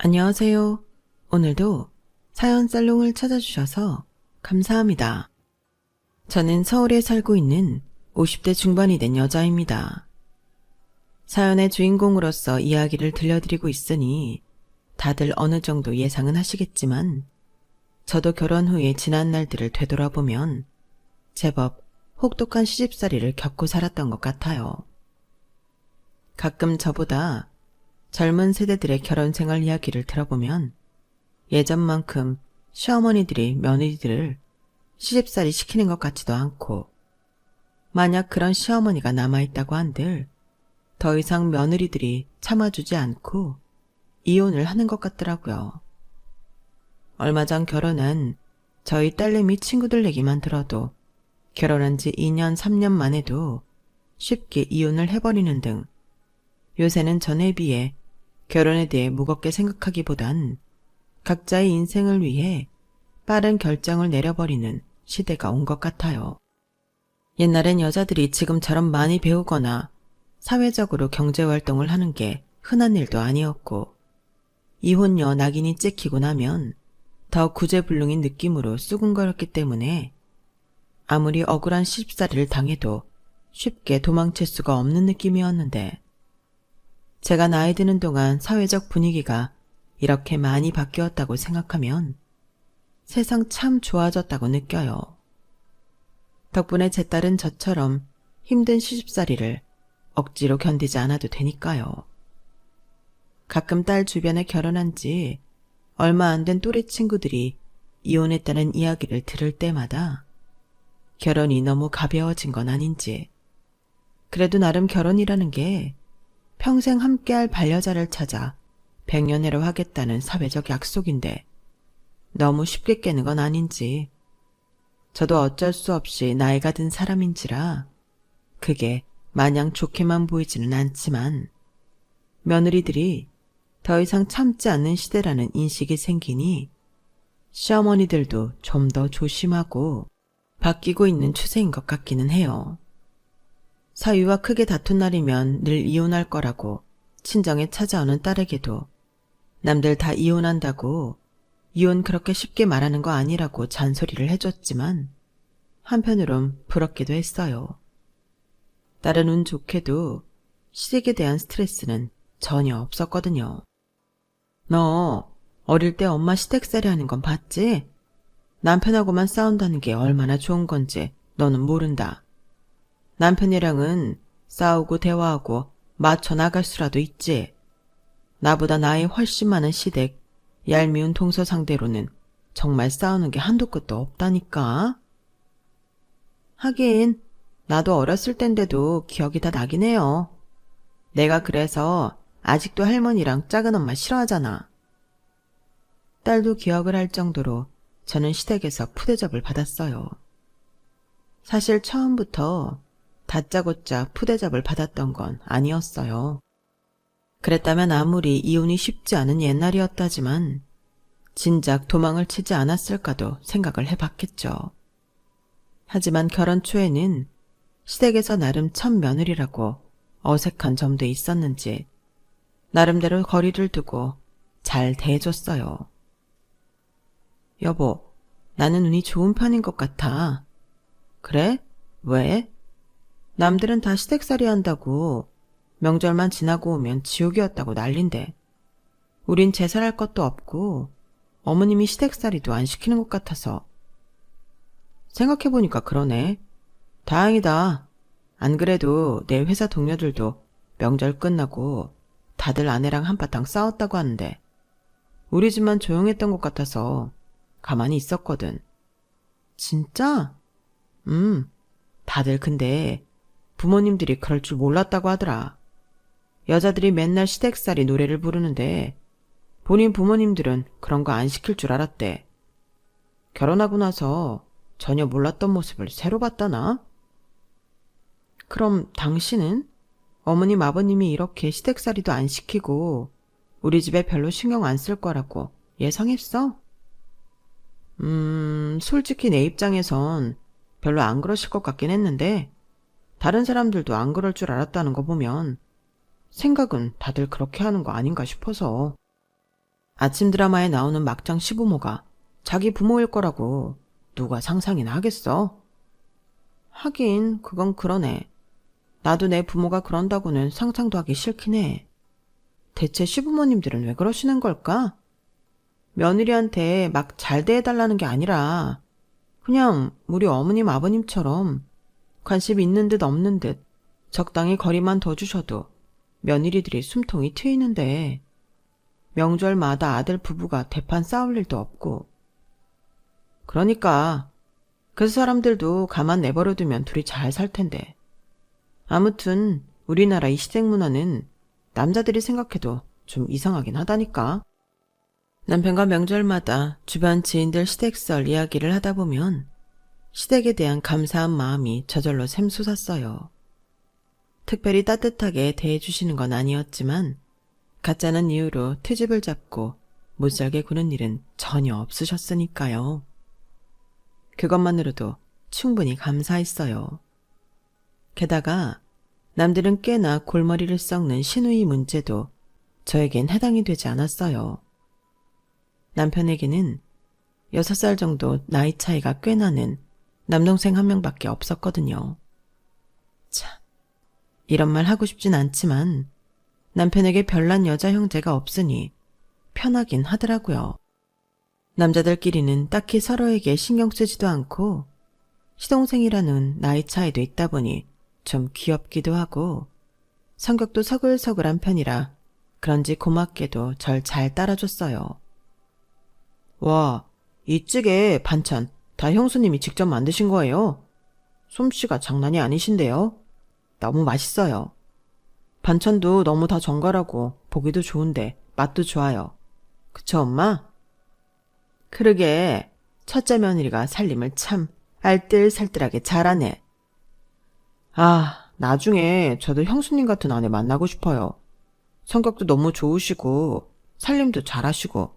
안녕하세요. 오늘도 사연 살롱을 찾아주셔서 감사합니다. 저는 서울에 살고 있는 50대 중반이 된 여자입니다. 사연의 주인공으로서 이야기를 들려드리고 있으니 다들 어느 정도 예상은 하시겠지만 저도 결혼 후에 지난 날들을 되돌아보면 제법 혹독한 시집살이를 겪고 살았던 것 같아요. 가끔 저보다 젊은 세대들의 결혼 생활 이야기를 들어보면 예전만큼 시어머니들이 며느리들을 시집살이 시키는 것 같지도 않고, 만약 그런 시어머니가 남아있다고 한들 더 이상 며느리들이 참아주지 않고 이혼을 하는 것 같더라고요. 얼마 전 결혼한 저희 딸내미 친구들 얘기만 들어도 결혼한 지 2년, 3년 만에도 쉽게 이혼을 해버리는 등 요새는 전에 비해 결혼에 대해 무겁게 생각하기보단 각자의 인생을 위해 빠른 결정을 내려버리는 시대가 온 것 같아요. 옛날엔 여자들이 지금처럼 많이 배우거나 사회적으로 경제활동을 하는 게 흔한 일도 아니었고, 이혼녀 낙인이 찍히고 나면 더 구제불능인 느낌으로 수군거렸기 때문에 아무리 억울한 시집살이를 당해도 쉽게 도망칠 수가 없는 느낌이었는데, 제가 나이 드는 동안 사회적 분위기가 이렇게 많이 바뀌었다고 생각하면 세상 참 좋아졌다고 느껴요. 덕분에 제 딸은 저처럼 힘든 시집살이를 억지로 견디지 않아도 되니까요. 가끔 딸 주변에 결혼한 지 얼마 안 된 또래 친구들이 이혼했다는 이야기를 들을 때마다 결혼이 너무 가벼워진 건 아닌지, 그래도 나름 결혼이라는 게 평생 함께할 반려자를 찾아 백년해로 하겠다는 사회적 약속인데 너무 쉽게 깨는 건 아닌지, 저도 어쩔 수 없이 나이가 든 사람인지라 그게 마냥 좋게만 보이지는 않지만, 며느리들이 더 이상 참지 않는 시대라는 인식이 생기니 시어머니들도 좀 더 조심하고 바뀌고 있는 추세인 것 같기는 해요. 사위와 크게 다툰 날이면 늘 이혼할 거라고 친정에 찾아오는 딸에게도 남들 다 이혼한다고 이혼 그렇게 쉽게 말하는 거 아니라고 잔소리를 해줬지만 한편으론 부럽기도 했어요. 딸은 운 좋게도 시댁에 대한 스트레스는 전혀 없었거든요. 너 어릴 때 엄마 시댁살이 하는 건 봤지? 남편하고만 싸운다는 게 얼마나 좋은 건지 너는 모른다. 남편이랑은 싸우고 대화하고 맞춰 나갈 수라도 있지. 나보다 나이 훨씬 많은 시댁, 얄미운 동서 상대로는 정말 싸우는 게 한도 끝도 없다니까. 하긴 나도 어렸을 땐데도 기억이 다 나긴 해요. 내가 그래서 아직도 할머니랑 작은 엄마 싫어하잖아. 딸도 기억을 할 정도로 저는 시댁에서 푸대접을 받았어요. 사실 처음부터 다짜고짜 푸대접을 받았던 건 아니었어요. 그랬다면 아무리 이혼이 쉽지 않은 옛날이었다지만 진작 도망을 치지 않았을까도 생각을 해봤겠죠. 하지만 결혼 초에는 시댁에서 나름 첫 며느리라고 어색한 점도 있었는지 나름대로 거리를 두고 잘 대해줬어요. 여보, 나는 운이 좋은 편인 것 같아. 그래? 왜? 남들은 다 시댁살이 한다고 명절만 지나고 오면 지옥이었다고 난린데 우린 제살할 것도 없고 어머님이 시댁살이도 안 시키는 것 같아서. 생각해보니까 그러네. 다행이다. 안 그래도 내 회사 동료들도 명절 끝나고 다들 아내랑 한바탕 싸웠다고 하는데 우리 집만 조용했던 것 같아서 가만히 있었거든. 진짜? 다들 근데 부모님들이 그럴 줄 몰랐다고 하더라. 여자들이 맨날 시댁살이 노래를 부르는데 본인 부모님들은 그런 거 안 시킬 줄 알았대. 결혼하고 나서 전혀 몰랐던 모습을 새로 봤다나? 그럼 당신은 어머님 아버님이 이렇게 시댁살이도 안 시키고 우리 집에 별로 신경 안 쓸 거라고 예상했어? 솔직히 내 입장에선 별로 안 그러실 것 같긴 했는데 다른 사람들도 안 그럴 줄 알았다는 거 보면 생각은 다들 그렇게 하는 거 아닌가 싶어서. 아침 드라마에 나오는 막장 시부모가 자기 부모일 거라고 누가 상상이나 하겠어? 하긴 그건 그러네. 나도 내 부모가 그런다고는 상상도 하기 싫긴 해. 대체 시부모님들은 왜 그러시는 걸까? 며느리한테 막 잘 대해달라는 게 아니라 그냥 우리 어머님 아버님처럼 관심 있는 듯 없는 듯 적당히 거리만 더 주셔도 며느리들이 숨통이 트이는데 명절마다 아들 부부가 대판 싸울 일도 없고. 그러니까 그 사람들도 가만 내버려두면 둘이 잘 살 텐데. 아무튼 우리나라 이 시댁 문화는 남자들이 생각해도 좀 이상하긴 하다니까. 남편과 명절마다 주변 지인들 시댁설 이야기를 하다 보면 시댁에 대한 감사한 마음이 저절로 샘솟았어요. 특별히 따뜻하게 대해주시는 건 아니었지만 가짜는 이유로 트집을 잡고 못살게 구는 일은 전혀 없으셨으니까요. 그것만으로도 충분히 감사했어요. 게다가 남들은 꽤나 골머리를 썩는 시누이 문제도 저에겐 해당이 되지 않았어요. 남편에게는 6살 정도 나이 차이가 꽤 나는 남동생 한 명밖에 없었거든요. 참, 이런 말 하고 싶진 않지만 남편에게 별난 여자 형제가 없으니 편하긴 하더라고요. 남자들끼리는 딱히 서로에게 신경 쓰지도 않고 시동생이라는 나이 차이도 있다 보니 좀 귀엽기도 하고 성격도 서글서글한 편이라 그런지 고맙게도 절 잘 따라줬어요. 와, 이 찌개 반찬 다 형수님이 직접 만드신 거예요? 솜씨가 장난이 아니신데요? 너무 맛있어요. 반찬도 너무 다 정갈하고 보기도 좋은데 맛도 좋아요. 그쵸, 엄마? 그러게 첫째 며느리가 살림을 참 알뜰살뜰하게 잘하네. 아, 나중에 저도 형수님 같은 아내 만나고 싶어요. 성격도 너무 좋으시고 살림도 잘하시고.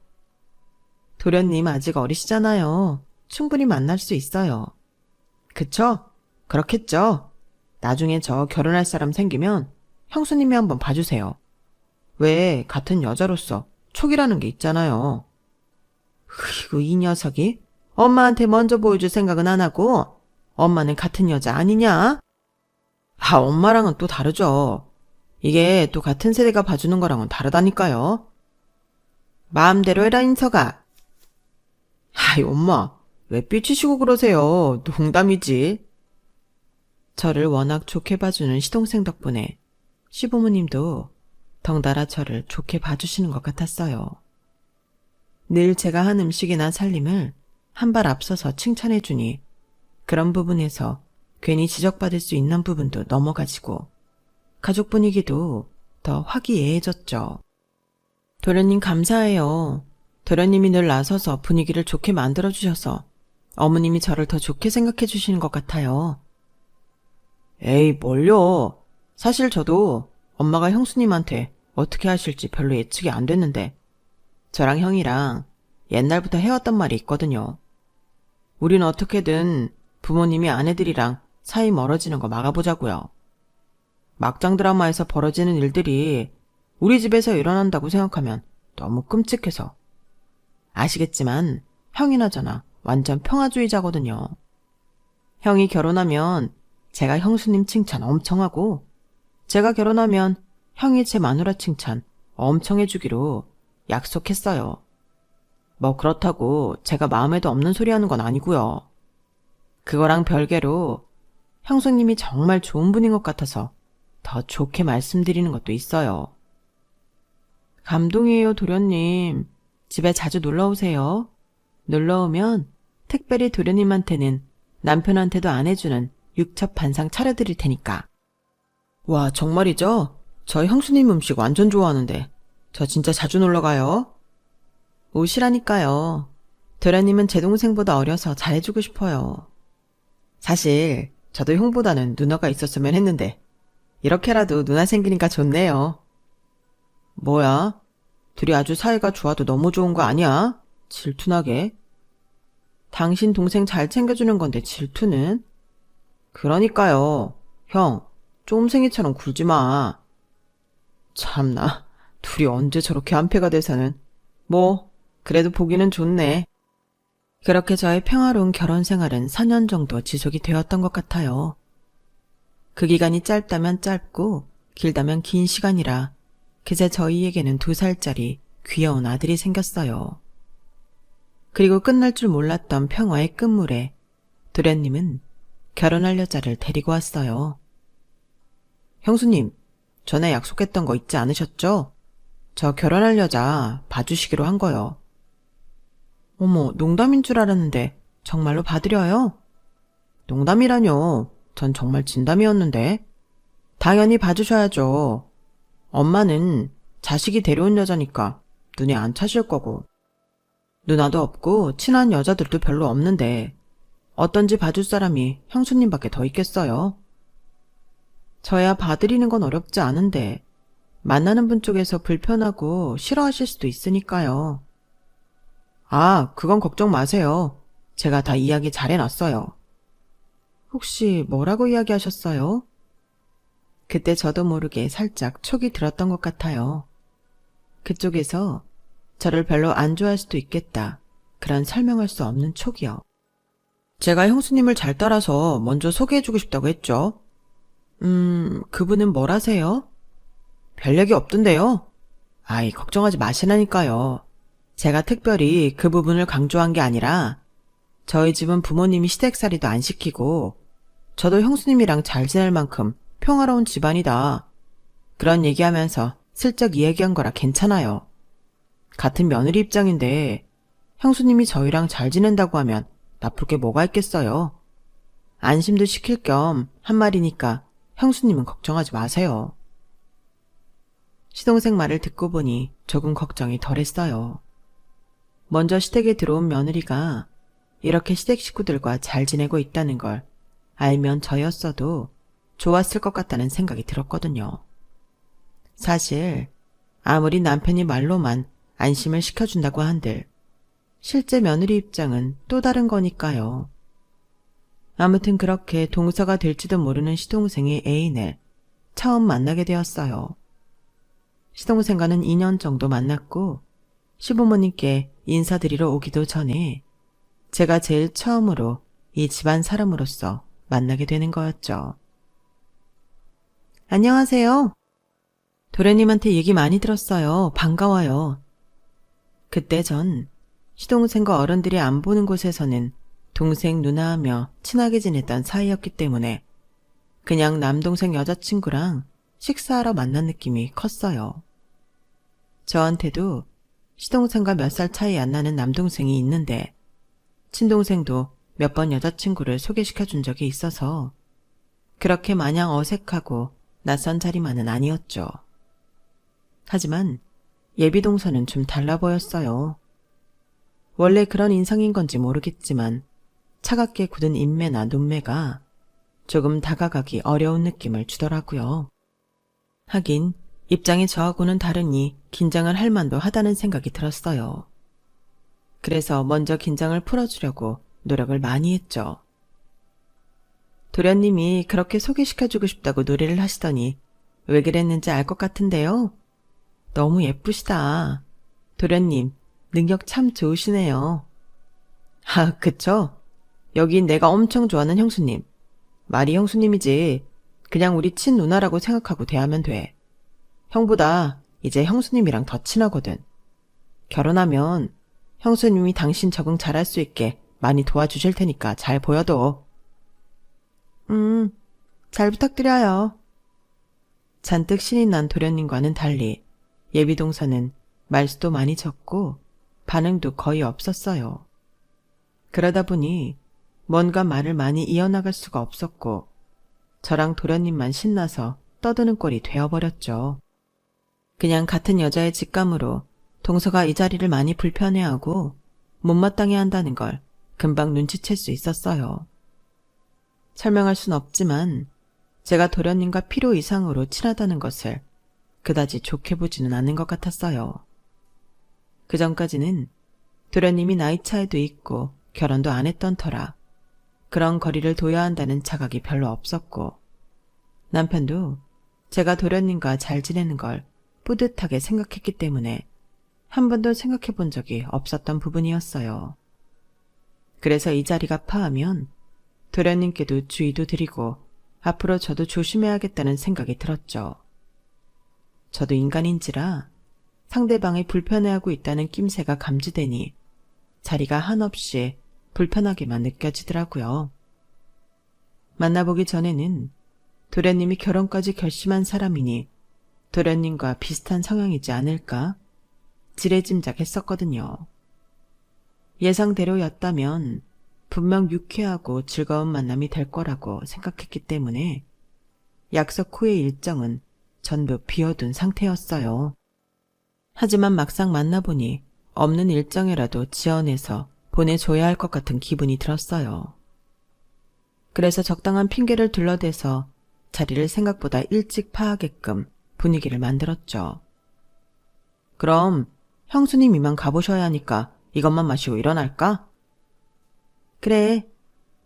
도련님 아직 어리시잖아요. 충분히 만날 수 있어요. 그쵸? 그렇겠죠? 나중에 저 결혼할 사람 생기면 형수님이 한번 봐주세요. 왜 같은 여자로서 촉이라는 게 있잖아요. 그리고 이 녀석이 엄마한테 먼저 보여줄 생각은 안 하고 엄마는 같은 여자 아니냐? 아, 엄마랑은 또 다르죠. 이게 또 같은 세대가 봐주는 거랑은 다르다니까요. 마음대로 해라, 인서가. 아이, 엄마, 왜 삐치시고 그러세요? 농담이지. 저를 워낙 좋게 봐주는 시동생 덕분에 시부모님도 덩달아 저를 좋게 봐주시는 것 같았어요. 늘 제가 한 음식이나 살림을 한 발 앞서서 칭찬해주니 그런 부분에서 괜히 지적받을 수 있는 부분도 넘어가지고 가족 분위기도 더 화기애애해졌죠. 도련님 감사해요. 도련님이 늘 나서서 분위기를 좋게 만들어주셔서 어머님이 저를 더 좋게 생각해 주시는 것 같아요. 에이, 뭘요. 사실 저도 엄마가 형수님한테 어떻게 하실지 별로 예측이 안 됐는데 저랑 형이랑 옛날부터 해왔던 말이 있거든요. 우린 어떻게든 부모님이 아내들이랑 사이 멀어지는 거 막아보자고요. 막장 드라마에서 벌어지는 일들이 우리 집에서 일어난다고 생각하면 너무 끔찍해서. 아시겠지만 형이나 저나 완전 평화주의자거든요. 형이 결혼하면 제가 형수님 칭찬 엄청 하고 제가 결혼하면 형이 제 마누라 칭찬 엄청 해주기로 약속했어요. 뭐 그렇다고 제가 마음에도 없는 소리 하는 건 아니고요. 그거랑 별개로 형수님이 정말 좋은 분인 것 같아서 더 좋게 말씀드리는 것도 있어요. 감동이에요, 도련님. 집에 자주 놀러오세요. 놀러오면 특별히 도련님한테는 남편한테도 안 해주는 육첩 반상 차려드릴 테니까. 와, 정말이죠? 저 형수님 음식 완전 좋아하는데 저 진짜 자주 놀러가요. 오시라니까요. 도련님은 제 동생보다 어려서 잘해주고 싶어요. 사실 저도 형보다는 누나가 있었으면 했는데 이렇게라도 누나 생기니까 좋네요. 뭐야? 둘이 아주 사이가 좋아도 너무 좋은 거 아니야? 질투나게. 당신 동생 잘 챙겨주는 건데 질투는? 그러니까요. 형, 쫌생이처럼 굴지 마. 참나, 둘이 언제 저렇게 한패가 돼서는. 뭐, 그래도 보기는 좋네. 그렇게 저의 평화로운 결혼 생활은 4년 정도 지속이 되었던 것 같아요. 그 기간이 짧다면 짧고 길다면 긴 시간이라 그새 저희에게는 2살짜리 귀여운 아들이 생겼어요. 그리고 끝날 줄 몰랐던 평화의 끝물에 도련님은 결혼할 여자를 데리고 왔어요. 형수님, 전에 약속했던 거 잊지 않으셨죠? 저 결혼할 여자 봐주시기로 한 거요. 어머, 농담인 줄 알았는데 정말로 받으려요? 농담이라뇨. 전 정말 진담이었는데. 당연히 봐주셔야죠. 엄마는 자식이 데려온 여자니까 눈에 안 차실 거고. 누나도 없고 친한 여자들도 별로 없는데 어떤지 봐줄 사람이 형수님밖에 더 있겠어요? 저야 봐드리는 건 어렵지 않은데 만나는 분 쪽에서 불편하고 싫어하실 수도 있으니까요. 아, 그건 걱정 마세요. 제가 다 이야기 잘 해놨어요. 혹시 뭐라고 이야기하셨어요? 그때 저도 모르게 살짝 촉이 들었던 것 같아요. 그쪽에서 저를 별로 안 좋아할 수도 있겠다. 그런 설명할 수 없는 촉이요. 제가 형수님을 잘 따라서 먼저 소개해주고 싶다고 했죠. 그분은 뭘 하세요? 별 얘기 없던데요. 아이, 걱정하지 마시라니까요. 제가 특별히 그 부분을 강조한 게 아니라 저희 집은 부모님이 시댁살이도 안 시키고 저도 형수님이랑 잘 지낼 만큼 평화로운 집안이다. 그런 얘기하면서 슬쩍 이야기한 거라 괜찮아요. 같은 며느리 입장인데 형수님이 저희랑 잘 지낸다고 하면 나쁠 게 뭐가 있겠어요. 안심도 시킬 겸 한 말이니까 형수님은 걱정하지 마세요. 시동생 말을 듣고 보니 조금 걱정이 덜했어요. 먼저 시댁에 들어온 며느리가 이렇게 시댁 식구들과 잘 지내고 있다는 걸 알면 저였어도 좋았을 것 같다는 생각이 들었거든요. 사실 아무리 남편이 말로만 안심을 시켜준다고 한들 실제 며느리 입장은 또 다른 거니까요. 아무튼 그렇게 동서가 될지도 모르는 시동생의 애인을 처음 만나게 되었어요. 시동생과는 2년 정도 만났고 시부모님께 인사드리러 오기도 전에 제가 제일 처음으로 이 집안 사람으로서 만나게 되는 거였죠. 안녕하세요. 도련님한테 얘기 많이 들었어요. 반가워요. 그때 전 시동생과 어른들이 안 보는 곳에서는 동생 누나하며 친하게 지냈던 사이였기 때문에 그냥 남동생 여자친구랑 식사하러 만난 느낌이 컸어요. 저한테도 시동생과 몇 살 차이 안 나는 남동생이 있는데 친동생도 몇 번 여자친구를 소개시켜 준 적이 있어서 그렇게 마냥 어색하고 낯선 자리만은 아니었죠. 하지만 예비동서는 좀 달라 보였어요. 원래 그런 인상인 건지 모르겠지만 차갑게 굳은 인매나 눈매가 조금 다가가기 어려운 느낌을 주더라고요. 하긴 입장이 저하고는 다르니 긴장을 할 만도 하다는 생각이 들었어요. 그래서 먼저 긴장을 풀어주려고 노력을 많이 했죠. 도련님이 그렇게 소개시켜주고 싶다고 노래를 하시더니 왜 그랬는지 알 것 같은데요. 너무 예쁘시다. 도련님, 능력 참 좋으시네요. 아, 그쵸? 여긴 내가 엄청 좋아하는 형수님. 말이 형수님이지 그냥 우리 친누나라고 생각하고 대하면 돼. 형보다 이제 형수님이랑 더 친하거든. 결혼하면 형수님이 당신 적응 잘할 수 있게 많이 도와주실 테니까 잘 보여둬. 잘 부탁드려요. 잔뜩 신이 난 도련님과는 달리 예비동서는 말수도 많이 적고 반응도 거의 없었어요. 그러다 보니 뭔가 말을 많이 이어나갈 수가 없었고 저랑 도련님만 신나서 떠드는 꼴이 되어버렸죠. 그냥 같은 여자의 직감으로 동서가 이 자리를 많이 불편해하고 못마땅해 한다는 걸 금방 눈치챌 수 있었어요. 설명할 순 없지만 제가 도련님과 필요 이상으로 친하다는 것을 그다지 좋게 보지는 않는 것 같았어요. 그전까지는 도련님이 나이 차이도 있고 결혼도 안 했던 터라 그런 거리를 둬야 한다는 자각이 별로 없었고 남편도 제가 도련님과 잘 지내는 걸 뿌듯하게 생각했기 때문에 한 번도 생각해 본 적이 없었던 부분이었어요. 그래서 이 자리가 파하면 도련님께도 주의도 드리고 앞으로 저도 조심해야겠다는 생각이 들었죠. 저도 인간인지라 상대방이 불편해하고 있다는 낌새가 감지되니 자리가 한없이 불편하게만 느껴지더라고요. 만나보기 전에는 도련님이 결혼까지 결심한 사람이니 도련님과 비슷한 성향이지 않을까 지레짐작했었거든요. 예상대로였다면 분명 유쾌하고 즐거운 만남이 될 거라고 생각했기 때문에 약속 후의 일정은 전부 비워둔 상태였어요. 하지만 막상 만나보니 없는 일정이라도 지어내서 보내줘야 할 것 같은 기분이 들었어요. 그래서 적당한 핑계를 둘러대서 자리를 생각보다 일찍 파하게끔 분위기를 만들었죠. 그럼 형수님 이만 가보셔야 하니까 이것만 마시고 일어날까? 그래,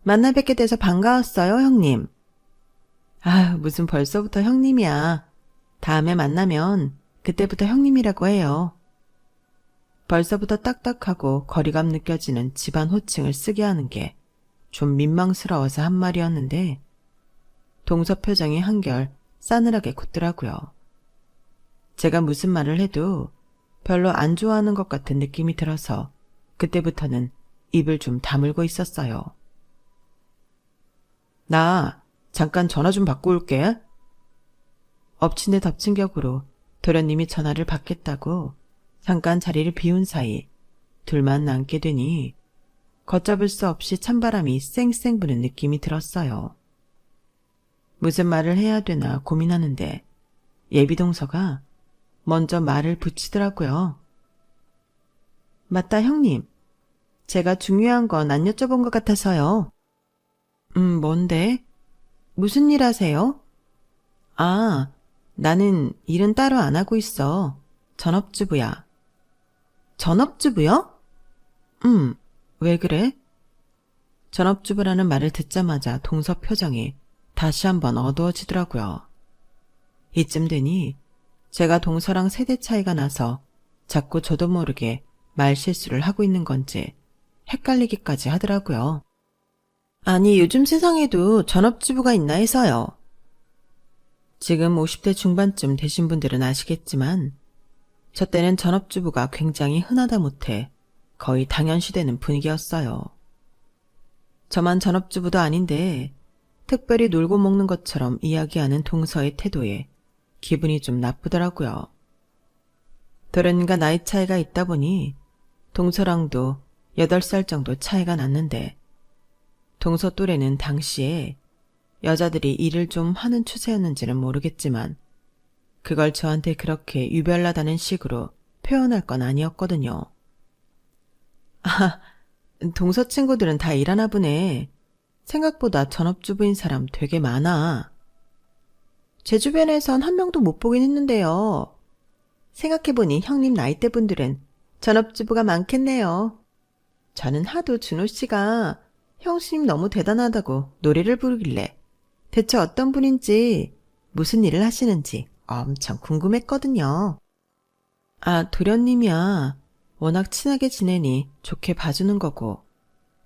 만나 뵙게 돼서 반가웠어요, 형님. 아유, 무슨 벌써부터 형님이야. 다음에 만나면 그때부터 형님이라고 해요. 벌써부터 딱딱하고 거리감 느껴지는 집안 호칭을 쓰게 하는 게 좀 민망스러워서 한 말이었는데 동서 표정이 한결 싸늘하게 굳더라고요. 제가 무슨 말을 해도 별로 안 좋아하는 것 같은 느낌이 들어서 그때부터는 입을 좀 다물고 있었어요. 나 잠깐 전화 좀 받고 올게. 엎친 데 덮친 격으로 도련님이 전화를 받겠다고 잠깐 자리를 비운 사이 둘만 남게 되니 걷잡을 수 없이 찬바람이 쌩쌩 부는 느낌이 들었어요. 무슨 말을 해야 되나 고민하는데 예비동서가 먼저 말을 붙이더라고요. 맞다, 형님. 제가 중요한 건 안 여쭤본 것 같아서요. 뭔데? 무슨 일 하세요? 아, 나는 일은 따로 안 하고 있어. 전업주부야. 전업주부요? 왜 그래? 전업주부라는 말을 듣자마자 동서 표정이 다시 한번 어두워지더라고요. 이쯤 되니 제가 동서랑 세대 차이가 나서 자꾸 저도 모르게 말실수를 하고 있는 건지 헷갈리기까지 하더라고요. 아니, 요즘 세상에도 전업주부가 있나 해서요. 지금 50대 중반쯤 되신 분들은 아시겠지만 저 때는 전업주부가 굉장히 흔하다 못해 거의 당연시되는 분위기였어요. 저만 전업주부도 아닌데 특별히 놀고 먹는 것처럼 이야기하는 동서의 태도에 기분이 좀 나쁘더라고요. 도련님과 나이 차이가 있다 보니 동서랑도 8살 정도 차이가 났는데 동서 또래는 당시에 여자들이 일을 좀 하는 추세였는지는 모르겠지만 그걸 저한테 그렇게 유별나다는 식으로 표현할 건 아니었거든요. 아, 동서 친구들은 다 일하나 보네. 생각보다 전업주부인 사람 되게 많아. 제 주변에선 한 명도 못 보긴 했는데요. 생각해보니 형님 나이대 분들은 전업주부가 많겠네요. 저는 하도 준호 씨가 형수님 너무 대단하다고 노래를 부르길래 대체 어떤 분인지 무슨 일을 하시는지 엄청 궁금했거든요. 아, 도련님이야. 워낙 친하게 지내니 좋게 봐주는 거고.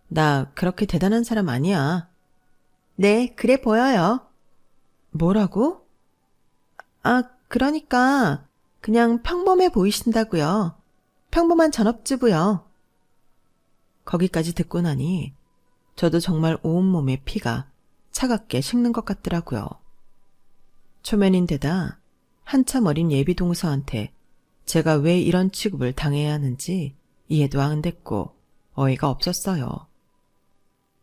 나 그렇게 대단한 사람 아니야. 네, 그래 보여요. 뭐라고? 아, 그러니까 그냥 평범해 보이신다고요. 평범한 전업주부요. 거기까지 듣고 나니 저도 정말 온몸에 피가 차갑게 식는 것 같더라고요. 초면인데다 한참 어린 예비동서한테 제가 왜 이런 취급을 당해야 하는지 이해도 안 됐고 어이가 없었어요.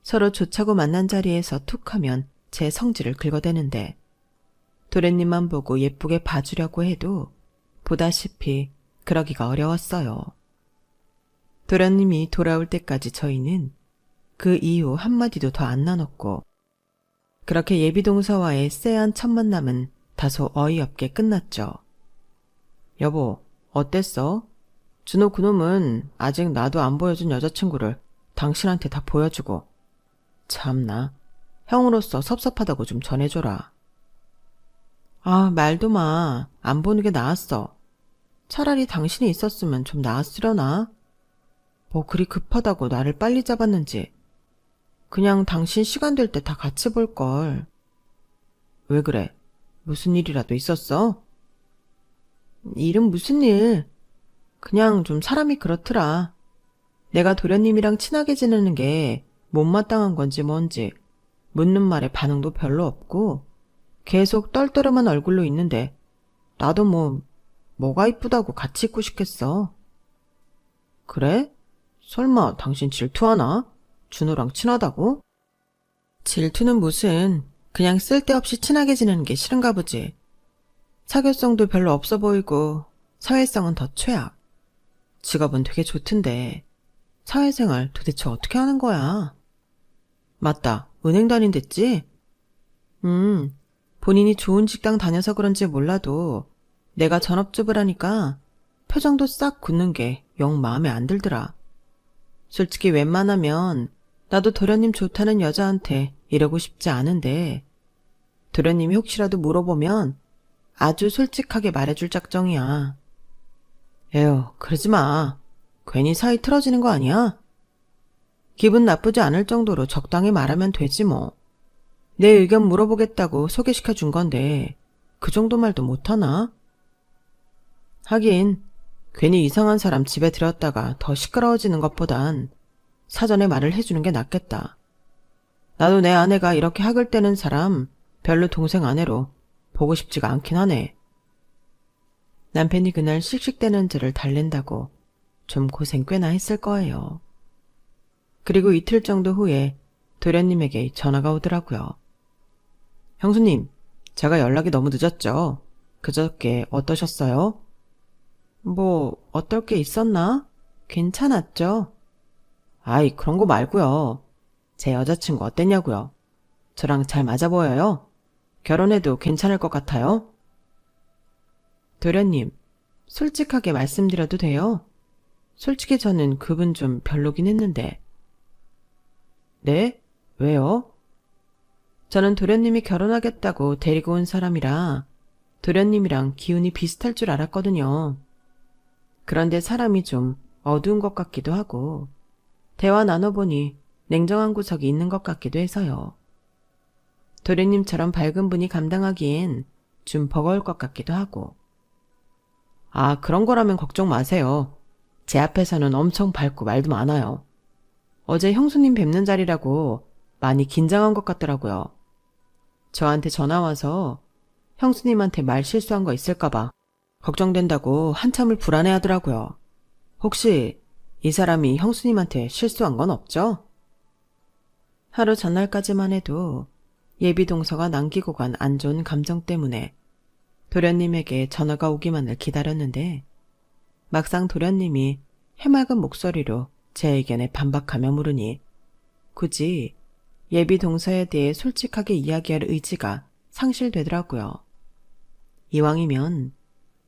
서로 좋자고 만난 자리에서 툭하면 제 성질을 긁어대는데 도련님만 보고 예쁘게 봐주려고 해도 보다시피 그러기가 어려웠어요. 도련님이 돌아올 때까지 저희는 그 이후 한마디도 더 안 나눴고 그렇게 예비동서와의 쎄한 첫 만남은 다소 어이없게 끝났죠. 여보, 어땠어? 준호 그놈은 아직 나도 안 보여준 여자친구를 당신한테 다 보여주고. 참나, 형으로서 섭섭하다고 좀 전해줘라. 아, 말도 마. 안 보는 게 나았어. 차라리 당신이 있었으면 좀 나았으려나? 뭐 그리 급하다고 나를 빨리 잡았는지. 그냥 당신 시간 될 때 다 같이 볼걸. 왜 그래? 무슨 일이라도 있었어? 일은 무슨 일? 그냥 좀 사람이 그렇더라. 내가 도련님이랑 친하게 지내는 게 못마땅한 건지 뭔지 묻는 말에 반응도 별로 없고 계속 떨떠름한 얼굴로 있는데 나도 뭐가 이쁘다고 같이 있고 싶겠어. 그래? 설마 당신 질투하나? 준호랑 친하다고? 질투는 무슨, 그냥 쓸데없이 친하게 지내는 게 싫은가 보지. 사교성도 별로 없어 보이고 사회성은 더 최악. 직업은 되게 좋던데 사회생활 도대체 어떻게 하는 거야? 맞다, 은행 다닌댔지? 본인이 좋은 직장 다녀서 그런지 몰라도 내가 전업주부를 하니까 표정도 싹 굳는 게 영 마음에 안 들더라. 솔직히 웬만하면 나도 도련님 좋다는 여자한테 이러고 싶지 않은데 도련님이 혹시라도 물어보면 아주 솔직하게 말해줄 작정이야. 에휴, 그러지 마. 괜히 사이 틀어지는 거 아니야? 기분 나쁘지 않을 정도로 적당히 말하면 되지 뭐. 내 의견 물어보겠다고 소개시켜 준 건데 그 정도 말도 못하나? 하긴 괜히 이상한 사람 집에 들였다가 더 시끄러워지는 것보단 사전에 말을 해주는 게 낫겠다. 나도 내 아내가 이렇게 학을 떼는 사람 별로 동생 아내로 보고 싶지가 않긴 하네. 남편이 그날 씩씩대는 저를 달랜다고 좀 고생 꽤나 했을 거예요. 그리고 이틀 정도 후에 도련님에게 전화가 오더라고요. 형수님, 제가 연락이 너무 늦었죠? 그저께 어떠셨어요? 뭐 어떨 게 있었나? 괜찮았죠? 아이, 그런 거 말고요. 제 여자친구 어땠냐고요? 저랑 잘 맞아 보여요? 결혼해도 괜찮을 것 같아요? 도련님, 솔직하게 말씀드려도 돼요? 솔직히 저는 그분 좀 별로긴 했는데. 네? 왜요? 저는 도련님이 결혼하겠다고 데리고 온 사람이라 도련님이랑 기운이 비슷할 줄 알았거든요. 그런데 사람이 좀 어두운 것 같기도 하고 대화 나눠보니 냉정한 구석이 있는 것 같기도 해서요. 도련님처럼 밝은 분이 감당하기엔 좀 버거울 것 같기도 하고. 아, 그런 거라면 걱정 마세요. 제 앞에서는 엄청 밝고 말도 많아요. 어제 형수님 뵙는 자리라고 많이 긴장한 것 같더라고요. 저한테 전화 와서 형수님한테 말 실수한 거 있을까봐 걱정된다고 한참을 불안해하더라고요. 혹시 이 사람이 형수님한테 실수한 건 없죠? 하루 전날까지만 해도 예비 동서가 남기고 간 안 좋은 감정 때문에 도련님에게 전화가 오기만을 기다렸는데 막상 도련님이 해맑은 목소리로 제 의견에 반박하며 물으니 굳이 예비 동서에 대해 솔직하게 이야기할 의지가 상실되더라고요. 이왕이면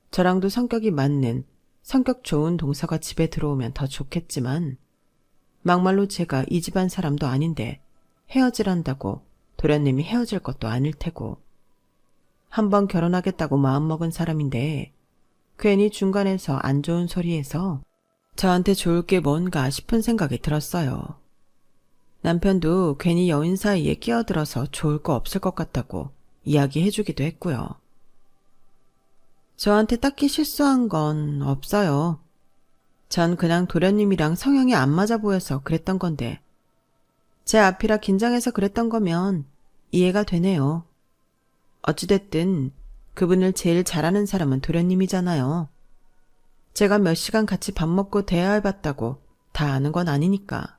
저랑도 성격이 맞는 성격 좋은 동서가 집에 들어오면 더 좋겠지만 막말로 제가 이 집안 사람도 아닌데 헤어지란다고 도련님이 헤어질 것도 아닐 테고 한번 결혼하겠다고 마음먹은 사람인데 괜히 중간에서 안 좋은 소리해서 저한테 좋을 게 뭔가 싶은 생각이 들었어요. 남편도 괜히 여인 사이에 끼어들어서 좋을 거 없을 것 같다고 이야기해주기도 했고요. 저한테 딱히 실수한 건 없어요. 전 그냥 도련님이랑 성향이 안 맞아 보여서 그랬던 건데 제 앞이라 긴장해서 그랬던 거면 이해가 되네요. 어찌됐든 그분을 제일 잘하는 사람은 도련님이잖아요. 제가 몇 시간 같이 밥 먹고 대화해봤다고 다 아는 건 아니니까.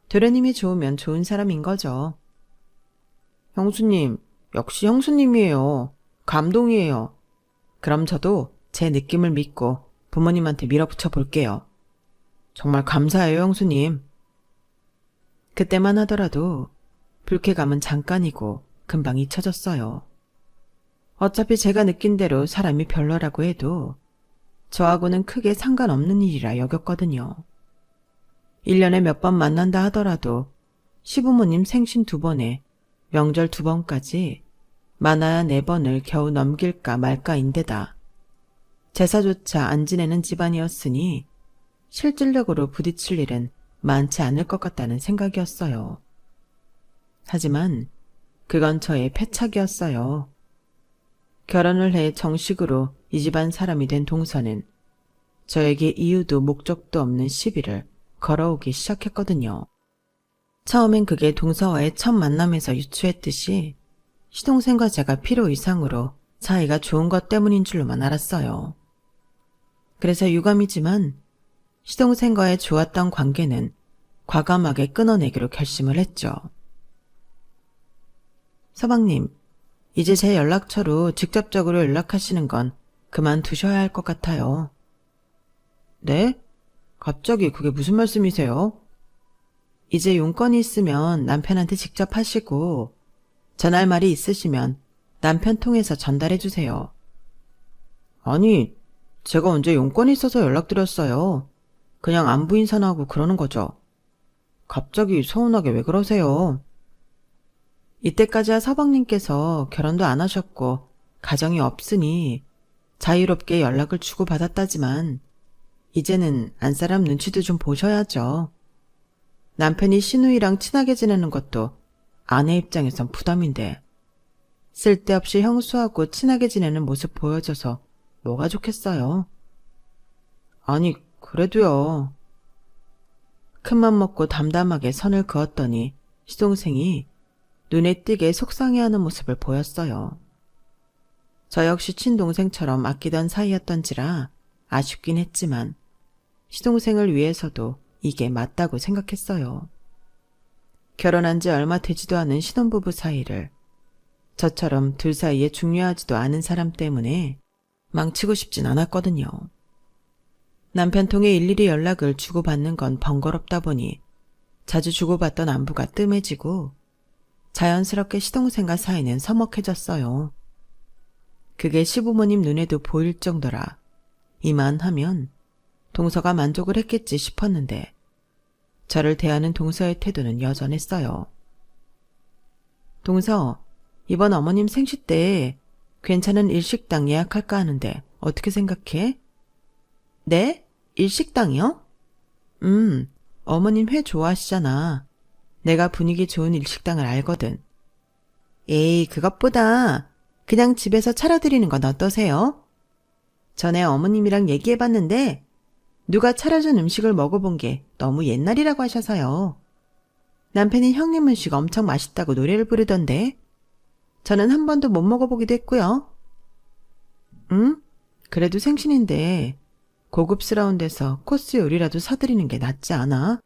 도련님이 좋으면 좋은 사람인 거죠. 형수님, 역시 형수님이에요. 감동이에요. 그럼 저도 제 느낌을 믿고 부모님한테 밀어붙여 볼게요. 정말 감사해요, 형수님. 그때만 하더라도 불쾌감은 잠깐이고 금방 잊혀졌어요. 어차피 제가 느낀 대로 사람이 별로라고 해도 저하고는 크게 상관없는 일이라 여겼거든요. 1년에 몇 번 만난다 하더라도 시부모님 생신 2번에 명절 2번까지 많아야 4번을 겨우 넘길까 말까인데다 제사조차 안 지내는 집안이었으니 실질적으로 부딪힐 일은 많지 않을 것 같다는 생각이었어요. 하지만 그건 저의 패착이었어요. 결혼을 해 정식으로 이 집안 사람이 된 동서는 저에게 이유도 목적도 없는 시비를 걸어오기 시작했거든요. 처음엔 그게 동서와의 첫 만남에서 유추했듯이 시동생과 제가 필요 이상으로 사이가 좋은 것 때문인 줄로만 알았어요. 그래서 유감이지만 시동생과의 좋았던 관계는 과감하게 끊어내기로 결심을 했죠. 서방님, 이제 제 연락처로 직접적으로 연락하시는 건 그만두셔야 할 것 같아요. 네? 갑자기 그게 무슨 말씀이세요? 이제 용건이 있으면 남편한테 직접 하시고 전할 말이 있으시면 남편 통해서 전달해 주세요. 아니, 제가 언제 용건이 있어서 연락드렸어요. 그냥 안부 인사나 고 그러는 거죠. 갑자기 서운하게 왜 그러세요? 이때까지야 서방님께서 결혼도 안 하셨고 가정이 없으니 자유롭게 연락을 주고받았다지만 이제는 안사람 눈치도 좀 보셔야죠. 남편이 시누이랑 친하게 지내는 것도 아내 입장에선 부담인데 쓸데없이 형수하고 친하게 지내는 모습 보여줘서 뭐가 좋겠어요. 아니, 그래도요. 큰맘 먹고 담담하게 선을 그었더니 시동생이 눈에 띄게 속상해하는 모습을 보였어요. 저 역시 친동생처럼 아끼던 사이였던지라 아쉽긴 했지만 시동생을 위해서도 이게 맞다고 생각했어요. 결혼한 지 얼마 되지도 않은 신혼부부 사이를 저처럼 둘 사이에 중요하지도 않은 사람 때문에 망치고 싶진 않았거든요. 남편 통해 일일이 연락을 주고받는 건 번거롭다 보니 자주 주고받던 안부가 뜸해지고 자연스럽게 시동생과 사이는 서먹해졌어요. 그게 시부모님 눈에도 보일 정도라 이만하면 동서가 만족을 했겠지 싶었는데 저를 대하는 동서의 태도는 여전했어요. 동서, 이번 어머님 생시 때 괜찮은 일식당 예약할까 하는데 어떻게 생각해? 네? 일식당이요? 어머님 회 좋아하시잖아. 내가 분위기 좋은 일식당을 알거든. 에이, 그것보다 그냥 집에서 차려드리는 건 어떠세요? 전에 어머님이랑 얘기해봤는데 누가 차려준 음식을 먹어본 게 너무 옛날이라고 하셔서요. 남편이 형님 음식 엄청 맛있다고 노래를 부르던데 저는 한 번도 못 먹어보기도 했고요. 그래도 생신인데 고급스러운 데서 코스 요리라도 사드리는 게 낫지 않아?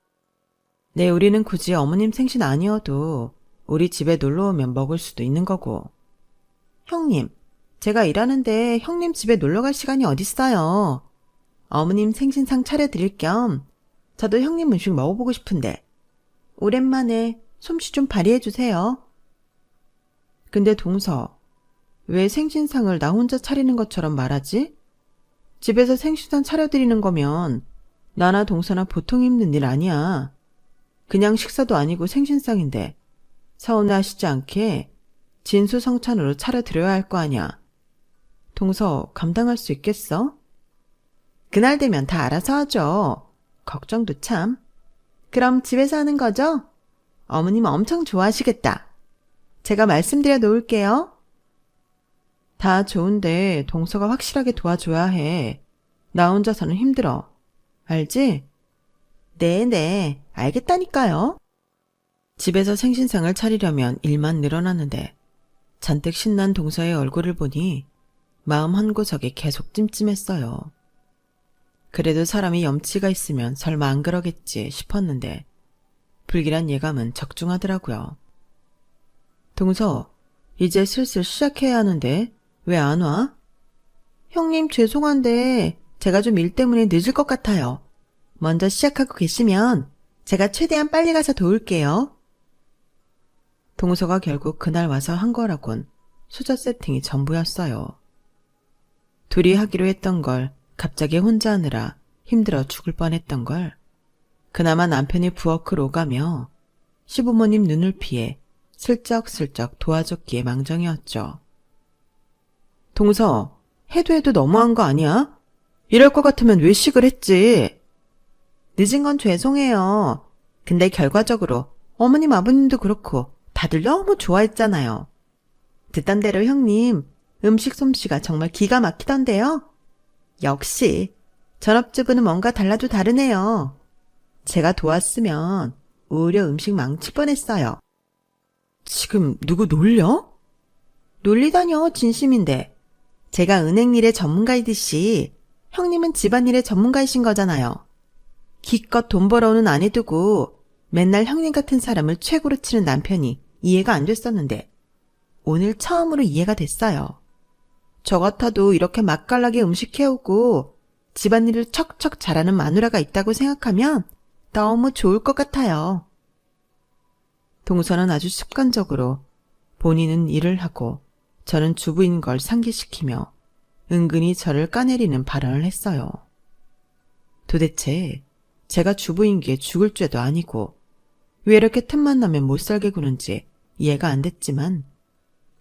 네, 우리는 굳이 어머님 생신 아니어도 우리 집에 놀러오면 먹을 수도 있는 거고. 형님, 제가 일하는데 형님 집에 놀러갈 시간이 어딨어요. 어머님 생신상 차려드릴 겸 저도 형님 음식 먹어보고 싶은데 오랜만에 솜씨 좀 발휘해주세요. 근데 동서, 왜 생신상을 나 혼자 차리는 것처럼 말하지? 집에서 생신상 차려드리는 거면 나나 동서나 보통 힘든 일 아니야. 그냥 식사도 아니고 생신상인데 서운해하시지 않게 진수성찬으로 차려드려야 할 거 아냐. 동서, 감당할 수 있겠어? 그날 되면 다 알아서 하죠. 걱정도 참. 그럼 집에서 하는 거죠? 어머님 엄청 좋아하시겠다. 제가 말씀드려 놓을게요. 다 좋은데 동서가 확실하게 도와줘야 해. 나 혼자서는 힘들어. 알지? 네네, 알겠다니까요. 집에서 생신상을 차리려면 일만 늘어나는데 잔뜩 신난 동서의 얼굴을 보니 마음 한구석이 계속 찜찜했어요. 그래도 사람이 염치가 있으면 설마 안 그러겠지 싶었는데 불길한 예감은 적중하더라고요. 동서, 이제 슬슬 시작해야 하는데 왜 안 와? 형님 죄송한데 제가 좀 일 때문에 늦을 것 같아요. 먼저 시작하고 계시면 제가 최대한 빨리 가서 도울게요. 동서가 결국 그날 와서 한 거라곤 수저 세팅이 전부였어요. 둘이 하기로 했던 걸 갑자기 혼자 하느라 힘들어 죽을 뻔했던 걸 그나마 남편이 부엌을 오가며 시부모님 눈을 피해 슬쩍슬쩍 도와줬기에 망정이었죠. 동서, 해도 너무한 거 아니야? 이럴 것 같으면 외식을 했지. 늦은 건 죄송해요. 근데 결과적으로 어머님 아버님도 그렇고 다들 너무 좋아했잖아요. 듣던 대로 형님, 음식 솜씨가 정말 기가 막히던데요. 역시 전업주부는 뭔가 달라도 다르네요. 제가 도왔으면 오히려 음식 망칠 뻔했어요. 지금 누구 놀려? 놀리다뇨, 진심인데. 제가 은행 일의 전문가이듯이 형님은 집안일의 전문가이신 거잖아요. 기껏 돈 벌어오는 아내 두고 맨날 형님 같은 사람을 최고로 치는 남편이 이해가 안 됐었는데 오늘 처음으로 이해가 됐어요. 저 같아도 이렇게 맛깔나게 음식 해오고 집안일을 척척 잘하는 마누라가 있다고 생각하면 너무 좋을 것 같아요. 동서는 아주 습관적으로 본인은 일을 하고 저는 주부인 걸 상기시키며 은근히 저를 까내리는 발언을 했어요. 도대체 제가 주부인 게 죽을 죄도 아니고 왜 이렇게 틈만 나면 못살게 구는지 이해가 안 됐지만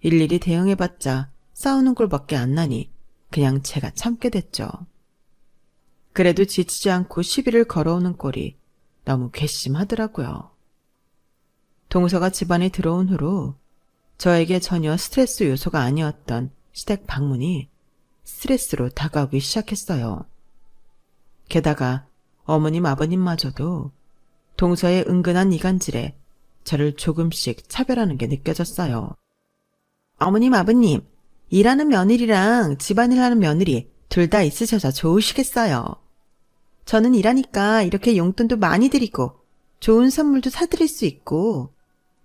일일이 대응해봤자 싸우는 꼴밖에 안 나니 그냥 제가 참게 됐죠. 그래도 지치지 않고 시비를 걸어오는 꼴이 너무 괘씸하더라고요. 동서가 집안에 들어온 후로 저에게 전혀 스트레스 요소가 아니었던 시댁 방문이 스트레스로 다가오기 시작했어요. 게다가 어머님 아버님마저도 동서의 은근한 이간질에 저를 조금씩 차별하는 게 느껴졌어요. 어머님 아버님, 일하는 며느리랑 집안일 하는 며느리 둘 다 있으셔서 좋으시겠어요. 저는 일하니까 이렇게 용돈도 많이 드리고 좋은 선물도 사드릴 수 있고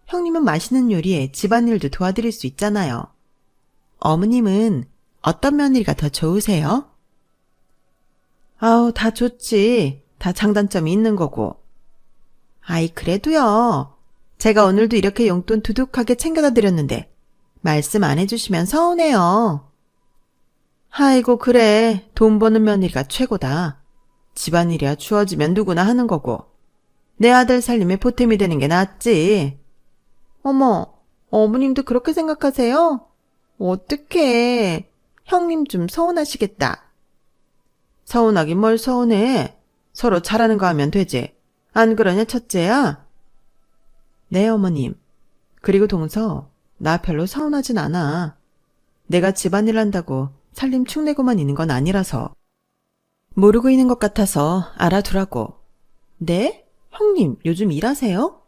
형님은 맛있는 요리에 집안일도 도와드릴 수 있잖아요. 어머님은 어떤 며느리가 더 좋으세요? 아우, 다 좋지. 다 장단점이 있는 거고. 아이, 그래도요. 제가 오늘도 이렇게 용돈 두둑하게 챙겨다 드렸는데 말씀 안 해주시면 서운해요. 아이고, 그래. 돈 버는 며느리가 최고다. 집안일이야 주어지면 누구나 하는 거고 내 아들 살림에 보탬이 되는 게 낫지. 어머, 어머님도 그렇게 생각하세요? 어떡해. 형님 좀 서운하시겠다. 서운하긴 뭘 서운해. 서로 잘하는 거 하면 되지. 안 그러냐, 첫째야? 네, 어머님. 그리고 동서, 나 별로 서운하진 않아. 내가 집안일 한다고 살림 축내고만 있는 건 아니라서. 모르고 있는 것 같아서 알아두라고. 네? 형님, 요즘 일하세요?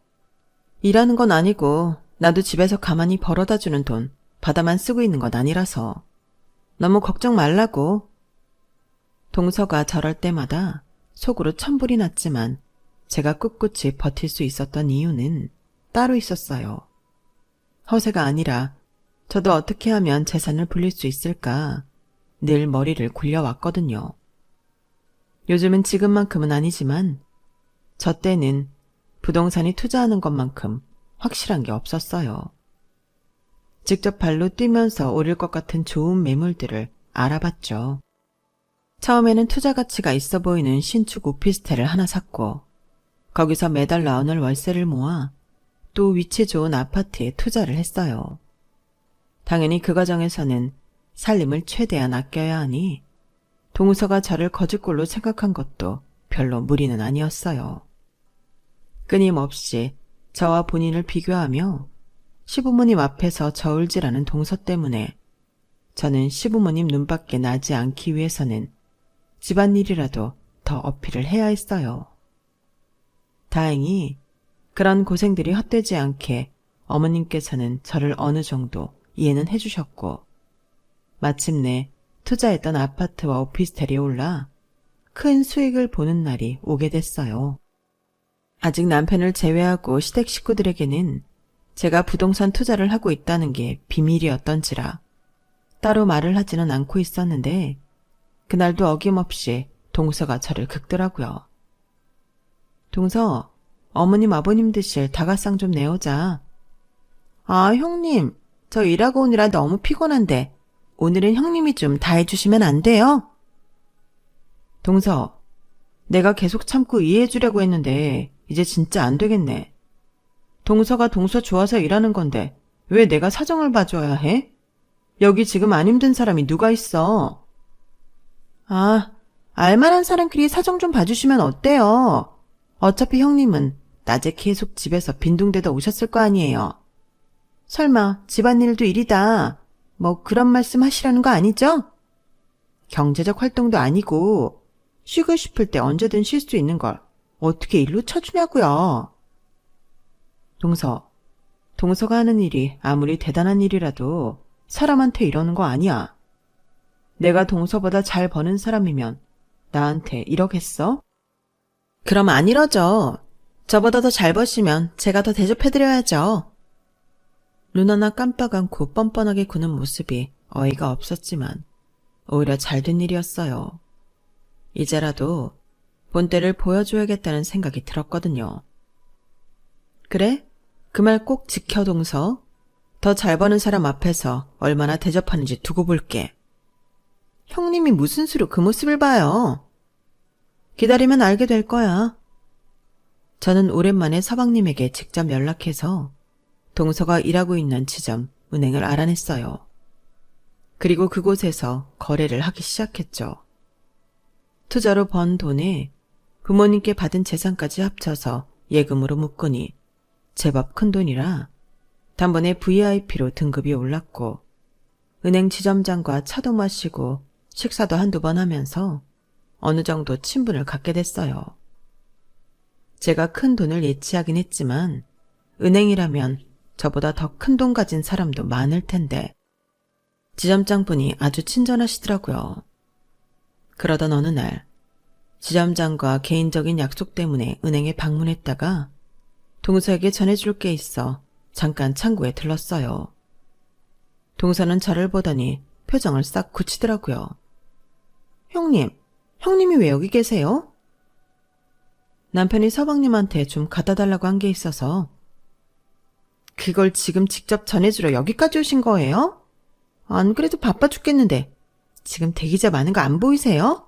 일하는 건 아니고 나도 집에서 가만히 벌어다 주는 돈 받아만 쓰고 있는 건 아니라서. 너무 걱정 말라고. 동서가 저럴 때마다 속으로 천불이 났지만 제가 꿋꿋이 버틸 수 있었던 이유는 따로 있었어요. 허세가 아니라 저도 어떻게 하면 재산을 불릴 수 있을까 늘 머리를 굴려왔거든요. 요즘은 지금만큼은 아니지만 저 때는 부동산이 투자하는 것만큼 확실한 게 없었어요. 직접 발로 뛰면서 오를 것 같은 좋은 매물들을 알아봤죠. 처음에는 투자 가치가 있어 보이는 신축 오피스텔을 하나 샀고 거기서 매달 나오는 월세를 모아 또 위치 좋은 아파트에 투자를 했어요. 당연히 그 과정에서는 살림을 최대한 아껴야 하니 동서가 저를 거짓골로 생각한 것도 별로 무리는 아니었어요. 끊임없이 저와 본인을 비교하며 시부모님 앞에서 저울질하는 동서 때문에 저는 시부모님 눈밖에 나지 않기 위해서는 집안일이라도 더 어필을 해야 했어요. 다행히 그런 고생들이 헛되지 않게 어머님께서는 저를 어느 정도 이해는 해주셨고 마침내 투자했던 아파트와 오피스텔이 올라 큰 수익을 보는 날이 오게 됐어요. 아직 남편을 제외하고 시댁 식구들에게는 제가 부동산 투자를 하고 있다는 게 비밀이었던지라 따로 말을 하지는 않고 있었는데 그날도 어김없이 동서가 저를 긁더라고요. 동서, 어머님 아버님 드실 다가상 좀 내오자. 아, 형님, 저 일하고 오느라 너무 피곤한데 오늘은 형님이 좀 다 해주시면 안 돼요? 동서, 내가 계속 참고 이해해주려고 했는데 이제 진짜 안 되겠네. 동서가 동서 좋아서 일하는 건데 왜 내가 사정을 봐줘야 해? 여기 지금 안 힘든 사람이 누가 있어? 알만한 사람끼리 사정 좀 봐주시면 어때요? 어차피 형님은 낮에 계속 집에서 빈둥대다 오셨을 거 아니에요. 설마 집안일도 일이다. 뭐 그런 말씀 하시라는 거 아니죠? 경제적 활동도 아니고 쉬고 싶을 때 언제든 쉴 수 있는 걸 어떻게 일로 쳐주냐고요. 동서가 하는 일이 아무리 대단한 일이라도 사람한테 이러는 거 아니야. 내가 동서보다 잘 버는 사람이면 나한테 이러겠어? 그럼 안 이러죠. 저보다 더 잘 버시면 제가 더 대접해드려야죠. 눈 하나 깜빡 않고 뻔뻔하게 구는 모습이 어이가 없었지만 오히려 잘된 일이었어요. 이제라도 본때를 보여줘야겠다는 생각이 들었거든요. 그래? 그 말 꼭 지켜, 동서. 더 잘 버는 사람 앞에서 얼마나 대접하는지 두고 볼게. 형님이 무슨 수로 그 모습을 봐요. 기다리면 알게 될 거야. 저는 오랜만에 서방님에게 직접 연락해서 동서가 일하고 있는 지점 은행을 알아냈어요. 그리고 그곳에서 거래를 하기 시작했죠. 투자로 번 돈에 부모님께 받은 재산까지 합쳐서 예금으로 묶으니 제법 큰 돈이라 단번에 VIP로 등급이 올랐고 은행 지점장과 차도 마시고 식사도 한두 번 하면서 어느 정도 친분을 갖게 됐어요. 제가 큰 돈을 예치하긴 했지만 은행이라면 저보다 더 큰 돈 가진 사람도 많을 텐데 지점장분이 아주 친절하시더라고요. 그러던 어느 날 지점장과 개인적인 약속 때문에 은행에 방문했다가 동서에게 전해줄 게 있어 잠깐 창구에 들렀어요. 동서는 저를 보더니 표정을 싹 굳히더라고요. 형님이 왜 여기 계세요? 남편이 서방님한테 좀 갖다 달라고 한 게 있어서. 그걸 지금 직접 전해주러 여기까지 오신 거예요? 안 그래도 바빠 죽겠는데 지금 대기자 많은 거 안 보이세요?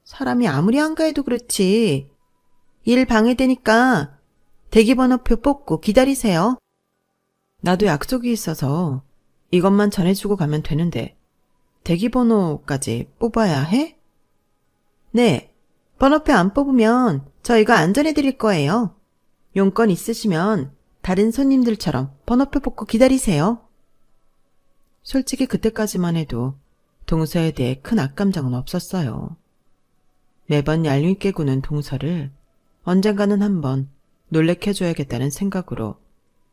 사람이 아무리 한가해도 그렇지. 일 방해되니까 대기번호표 뽑고 기다리세요. 나도 약속이 있어서 이것만 전해주고 가면 되는데 대기번호까지 뽑아야 해? 네, 번호표 안 뽑으면 저 이거 안 전해드릴 거예요. 용건 있으시면 다른 손님들처럼 번호표 뽑고 기다리세요. 솔직히 그때까지만 해도 동서에 대해 큰 악감정은 없었어요. 매번 얄밉게 구는 동서를 언젠가는 한번 놀래켜줘야겠다는 생각으로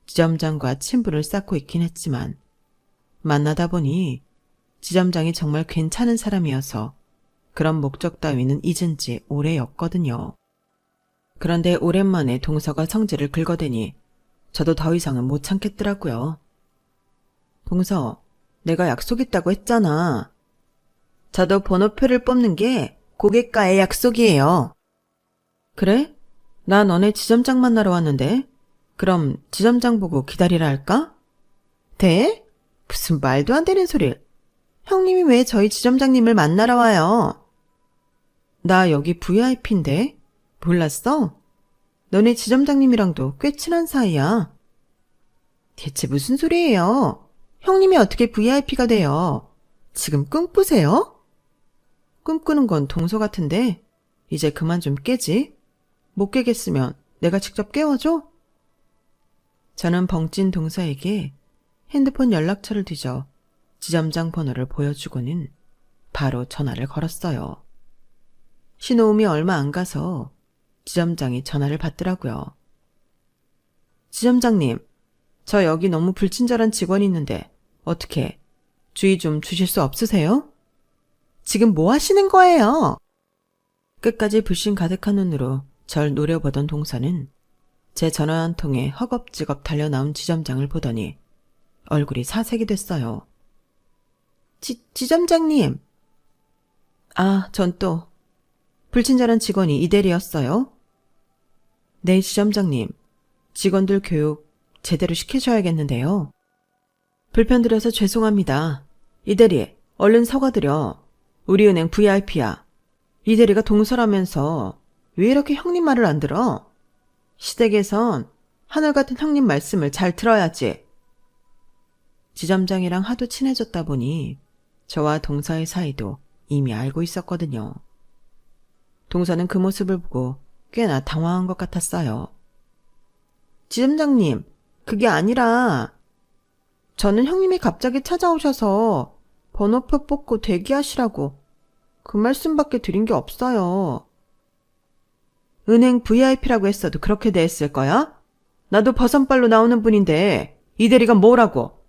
지점장과 친분을 쌓고 있긴 했지만 만나다 보니 지점장이 정말 괜찮은 사람이어서 그런 목적 따위는 잊은 지 오래였거든요. 그런데 오랜만에 동서가 성질을 긁어대니 저도 더 이상은 못 참겠더라고요. 동서, 내가 약속 있다고 했잖아. 저도 번호표를 뽑는 게 고객과의 약속이에요. 그래? 나 너네 지점장 만나러 왔는데 그럼 지점장 보고 기다리라 할까? 돼? 무슨 말도 안 되는 소리를. 형님이 왜 저희 지점장님을 만나러 와요? 나 여기 VIP인데 몰랐어? 너네 지점장님이랑도 꽤 친한 사이야. 대체 무슨 소리예요? 형님이 어떻게 VIP가 돼요? 지금 꿈꾸세요? 꿈꾸는 건 동서 같은데 이제 그만 좀 깨지. 못 깨겠으면 내가 직접 깨워줘? 저는 벙찐 동서에게 핸드폰 연락처를 뒤져 지점장 번호를 보여주고는 바로 전화를 걸었어요. 신호음이 얼마 안 가서 지점장이 전화를 받더라고요. 지점장님, 저 여기 너무 불친절한 직원이 있는데 어떻게 주의 좀 주실 수 없으세요? 지금 뭐 하시는 거예요? 끝까지 불신 가득한 눈으로 절 노려보던 동서는 제 전화 한 통에 허겁지겁 달려나온 지점장을 보더니 얼굴이 사색이 됐어요. 지점장님. 아, 전 또 불친절한 직원이 이대리였어요? 네, 지점장님. 직원들 교육 제대로 시켜줘야겠는데요. 불편드려서 죄송합니다. 이대리, 얼른 사과드려. 우리 은행 VIP야. 이대리가 동서라면서 왜 이렇게 형님 말을 안 들어? 시댁에선 하늘 같은 형님 말씀을 잘 들어야지. 지점장이랑 하도 친해졌다 보니 저와 동서의 사이도 이미 알고 있었거든요. 동서는 그 모습을 보고 꽤나 당황한 것 같았어요. 지점장님, 그게 아니라 저는 형님이 갑자기 찾아오셔서 번호표 뽑고 대기하시라고 그 말씀밖에 드린 게 없어요. 은행 VIP라고 했어도 그렇게 대했을 거야? 나도 버선발로 나오는 분인데 이 대리가 뭐라고?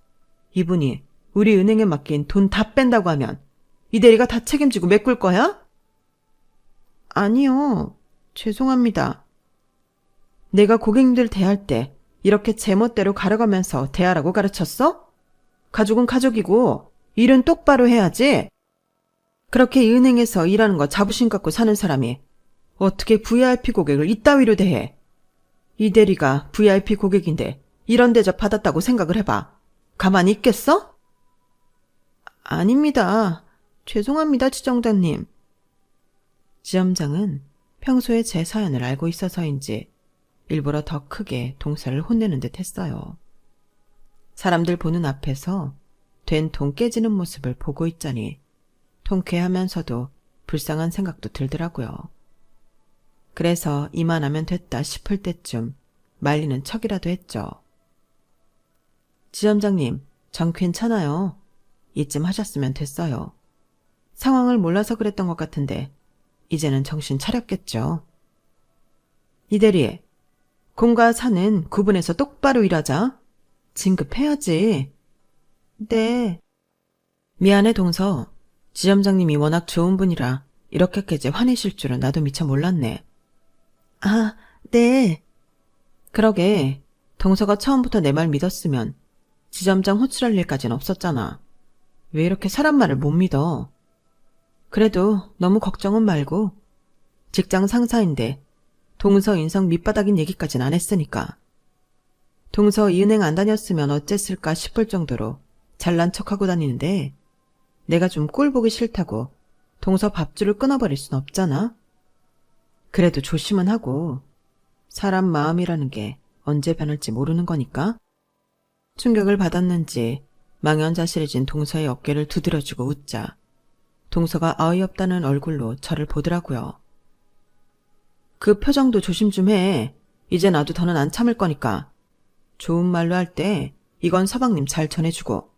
이분이 우리 은행에 맡긴 돈 다 뺀다고 하면 이 대리가 다 책임지고 메꿀 거야? 아니요. 죄송합니다. 내가 고객님들 대할 때 이렇게 제멋대로 가려가면서 대하라고 가르쳤어? 가족은 가족이고 일은 똑바로 해야지. 그렇게 이 은행에서 일하는 거 자부심 갖고 사는 사람이 어떻게 VIP 고객을 이따위로 대해? 이 대리가 VIP 고객인데 이런 대접 받았다고 생각을 해봐. 가만히 있겠어? 아닙니다. 죄송합니다, 지점장님. 지점장은 평소에 제 사연을 알고 있어서인지 일부러 더 크게 동서를 혼내는 듯 했어요. 사람들 보는 앞에서 된 돈 깨지는 모습을 보고 있자니 통쾌하면서도 불쌍한 생각도 들더라고요. 그래서 이만하면 됐다 싶을 때쯤 말리는 척이라도 했죠. 지점장님, 전 괜찮아요. 이쯤 하셨으면 됐어요. 상황을 몰라서 그랬던 것 같은데 이제는 정신 차렸겠죠. 이 대리, 공과 사는 구분해서 똑바로 일하자. 진급해야지. 네. 미안해, 동서. 지점장님이 워낙 좋은 분이라 이렇게까지 화내실 줄은 나도 미처 몰랐네. 아, 네. 그러게, 동서가 처음부터 내 말 믿었으면 지점장 호출할 일까진 없었잖아. 왜 이렇게 사람 말을 못 믿어? 그래도 너무 걱정은 말고 직장 상사인데 동서 인성 밑바닥인 얘기까진 안 했으니까. 동서 이 은행 안 다녔으면 어쨌을까 싶을 정도로 잘난 척하고 다니는데 내가 좀 꼴 보기 싫다고 동서 밥줄을 끊어버릴 순 없잖아. 그래도 조심은 하고 사람 마음이라는 게 언제 변할지 모르는 거니까. 충격을 받았는지 망연자실해진 동서의 어깨를 두드려주고 웃자 동서가 어이없다는 얼굴로 저를 보더라고요. 그 표정도 조심 좀 해. 이제 나도 더는 안 참을 거니까. 좋은 말로 할 때 이건 서방님 잘 전해주고.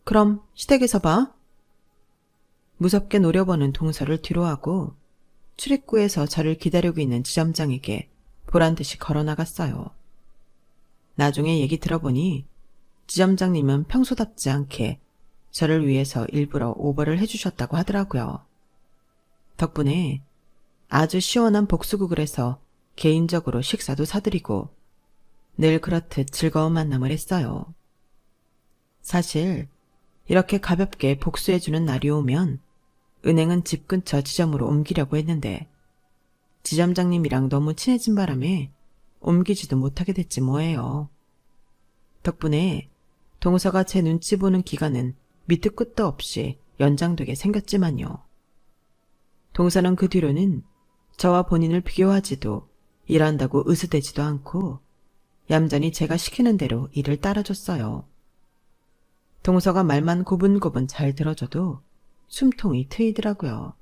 그럼 시댁에서 봐. 무섭게 노려보는 동서를 뒤로하고 출입구에서 저를 기다리고 있는 지점장에게 보란듯이 걸어나갔어요. 나중에 얘기 들어보니 지점장님은 평소답지 않게 저를 위해서 일부러 오버를 해주셨다고 하더라고요. 덕분에 아주 시원한 복수국을 해서 개인적으로 식사도 사드리고 늘 그렇듯 즐거운 만남을 했어요. 사실 이렇게 가볍게 복수해주는 날이 오면 은행은 집 근처 지점으로 옮기려고 했는데 지점장님이랑 너무 친해진 바람에 옮기지도 못하게 됐지 뭐예요. 덕분에 동서가 제 눈치 보는 기간은 밑도 끝도 없이 연장되게 생겼지만요. 동서는 그 뒤로는 저와 본인을 비교하지도 일한다고 으스대지도 않고 얌전히 제가 시키는 대로 일을 따라줬어요. 동서가 말만 고분고분 잘 들어줘도 숨통이 트이더라고요.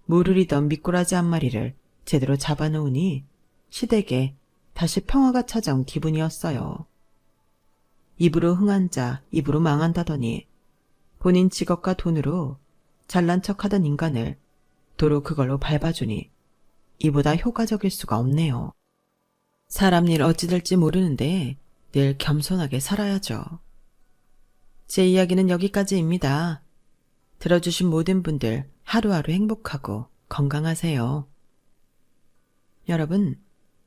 무르리던 미꾸라지 한 마리를 제대로 잡아놓으니 시댁에 다시 평화가 찾아온 기분이었어요. 입으로 흥한 자 입으로 망한다더니 본인 직업과 돈으로 잘난 척하던 인간을 도로 그걸로 밟아주니 이보다 효과적일 수가 없네요. 사람 일 어찌 될지 모르는데 늘 겸손하게 살아야죠. 제 이야기는 여기까지입니다. 들어주신 모든 분들 하루하루 행복하고 건강하세요. 여러분,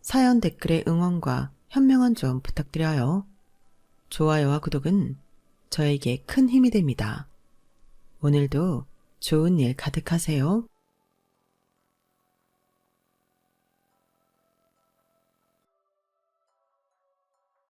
사연 댓글에 응원과 현명한 조언 부탁드려요. 좋아요와 구독은 저에게 큰 힘이 됩니다. 오늘도 좋은 일 가득하세요.